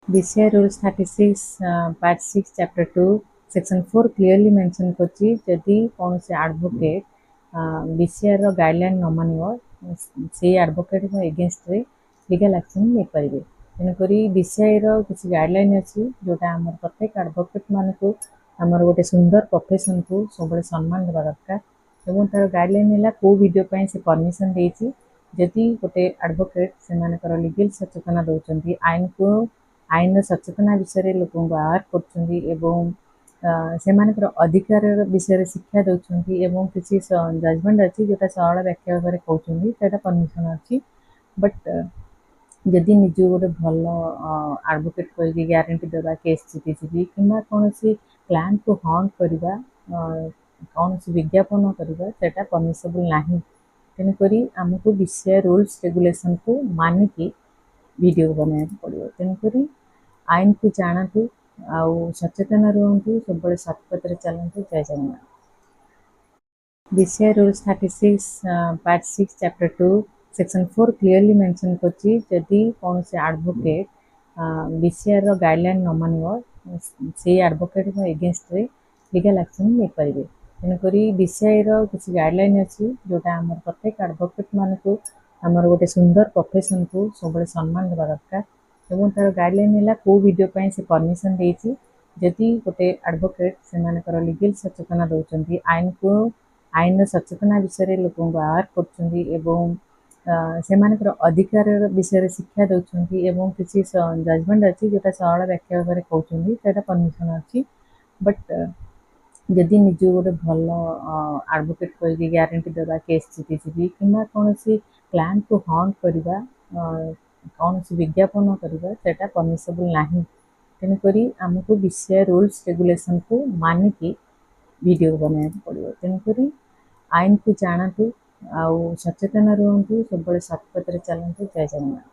BCI Rules 36 Part 6 Chapter 2 Section 4 clearly mention करछि जदि कौन से एडवोकेट BCI रो गाइडलाइन न मानिबो से एडवोकेट को अगेंस्ट रे लीगल एक्शन ले परिबे तेनकरी BCI रो किछि गाइडलाइन अछि जोटा हमर प्रत्येक एडवोकेट मानको हमर गोटे सुंदर प्रोफेशन को सबले सम्मान देबा दरकार एवं तार गाइडलाइन हैला को वीडियो पय से परमिशन देछि जदि गोटे एडवोकेट से मानकर लीगल सचेतना दउचंती आइन को आईन सचेतना विषय लोक आवार कर अधिकार विषय शिक्षा दौरान किसी जजमेंट अच्छी जोटा सरल व्याख्या भाव कहते परमिशन अच्छी बट जदि निज गोटे भल एडवोकेट कह ग्यारंटी देवा केस जीतिजी कि कौन क्लाएंट को हॉन्ट करवा कौन विज्ञापन करवा परमिसेबल ना तेणुक आमको BCI रूल्स रेगुलेशन को मानिकी वीडियो बनाया पड़ो तेणुक आईन को जानतु आउ सचेतन रुहतु सब सतपथ चलतु। जय Jagannath. BCI Rules 36 Part 6 Chapter 2 Section 4 clearly mention करछि जदि कौन से एडवोकेट BCI रो गाइडलाइन न मानिबो से एडवोकेट को अगेंस्ट रे लीगल एक्शन ले परिबे तेनकरी BCI रो किछि गाइडलाइन अछि जोटा हमर प्रत्येक एडवोकेट मानको हमर गोटे सुंदर प्रोफेशन को सबले सम्मान देबा दरकार एवं तार गाइडलाइन हैला को वीडियो पय से परमिशन देछि जदि गोटे एडवोकेट से मानकर लीगल सचेतना दउचंती आइन को आईन सचेतना विषय लोक आवार कर अधिकार विषय शिक्षा दौरान किसी जजमेंट अच्छी जोटा सरल व्याख्या भाव कहते परमिशन अच्छी बट जदि निज गोटे भल एडवोकेट कह ग्यारंटी देवा केस जीतिजी कि कौन क्लाएंट को हॉन्ट करवा कौन विज्ञापन करवा परमिसेबल ना तेणुक आमको BCI रूल्स रेगुलेशन को मानिकी वीडियो बनाया पड़ो तेणुक आईन को जानतु आउ सचेतन रुहतु सब सतपथ चलतु। जय जगन्नाथ।